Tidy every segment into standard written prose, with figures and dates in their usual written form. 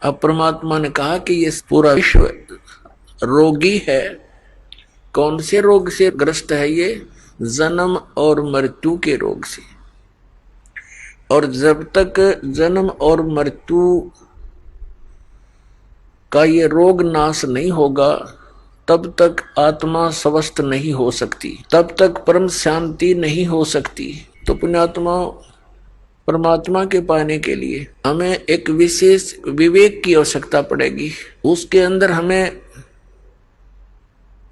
अब परमात्मा ने कहा कि ये पूरा विश्व रोगी है। कौन से रोग से ग्रस्त है? ये जन्म और मृत्यु के रोग से। और जब तक जन्म और मृत्यु का ये रोग नाश नहीं होगा तब तक आत्मा स्वस्थ नहीं हो सकती, तब तक परम शांति नहीं हो सकती। तो पुण्यात्मा, परमात्मा के पाने के लिए हमें एक विशेष विवेक की आवश्यकता पड़ेगी। उसके अंदर हमें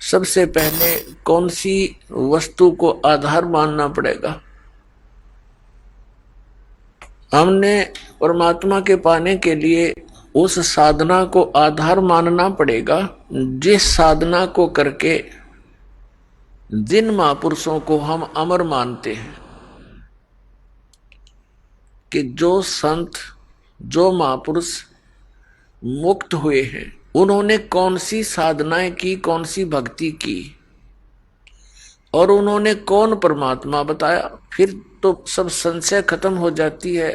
सबसे पहले कौन सी वस्तु को आधार मानना पड़ेगा? हमने परमात्मा के पाने के लिए उस साधना को आधार मानना पड़ेगा जिस साधना को करके जिन महापुरुषों को हम अमर मानते हैं, कि जो संत, जो महापुरुष मुक्त हुए हैं, उन्होंने कौन सी साधनाएं की, कौन सी भक्ति की, और उन्होंने कौन परमात्मा बताया। फिर तो सब संशय खत्म हो जाती है,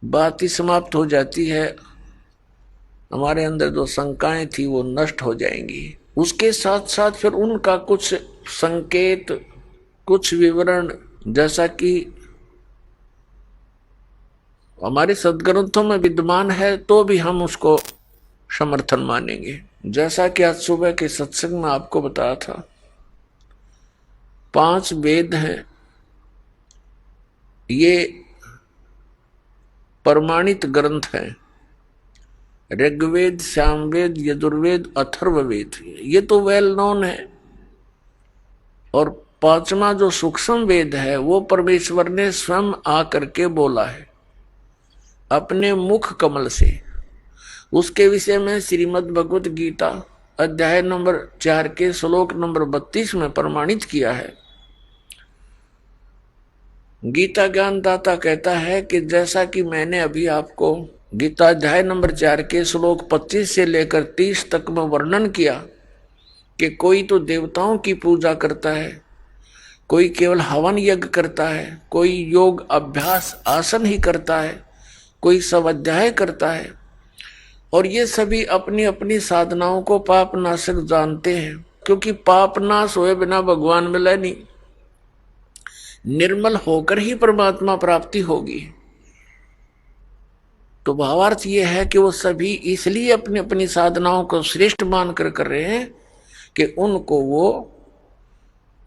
बात ही समाप्त हो जाती है। हमारे अंदर जो शंकाएं थी वो नष्ट हो जाएंगी। उसके साथ साथ फिर उनका कुछ संकेत, कुछ विवरण, जैसा कि हमारे सदग्रंथों में विद्यमान है तो भी हम उसको समर्थन मानेंगे। जैसा कि आज सुबह के सत्संग में आपको बताया था, 5 वेद हैं, ये प्रमाणित ग्रंथ हैं। ऋग्वेद, सामवेद, यजुर्वेद, अथर्ववेद, ये तो वेल नोन है। और 5वां जो सूक्ष्म वेद है वो परमेश्वर ने स्वयं आकर के बोला है अपने मुख कमल से। उसके विषय में श्रीमद् भगवत गीता अध्याय नंबर 4 के श्लोक नंबर 32 में प्रमाणित किया है। गीता ज्ञानदाता कहता है कि जैसा कि मैंने अभी आपको गीता अध्याय नंबर 4 के श्लोक 25 से लेकर 30 तक में वर्णन किया कि कोई तो देवताओं की पूजा करता है, कोई केवल हवन यज्ञ करता है, कोई योग अभ्यास आसन ही करता है, कोई स्वाध्याय करता है, और ये सभी अपनी अपनी साधनाओं को पाप नाशक जानते हैं, क्योंकि पाप नाश हुए बिना भगवान मिले नहीं। निर्मल होकर ही परमात्मा प्राप्ति होगी। तो भावार्थ ये है कि वो सभी इसलिए अपनी अपनी साधनाओं को श्रेष्ठ मानकर कर रहे हैं कि उनको वो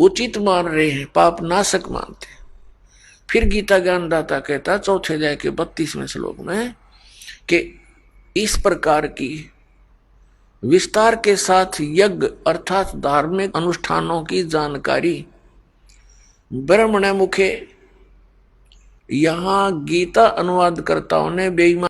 उचित मान रहे हैं, पाप नाशक मानते हैं। फिर गीता ज्ञानदाता कहता 4 अध्याय के 32वें श्लोक में कि इस प्रकार की विस्तार के साथ यज्ञ अर्थात धार्मिक अनुष्ठानों की जानकारी ब्रह्मण मुखे, यहां गीता अनुवादकर्ताओं ने बेईमान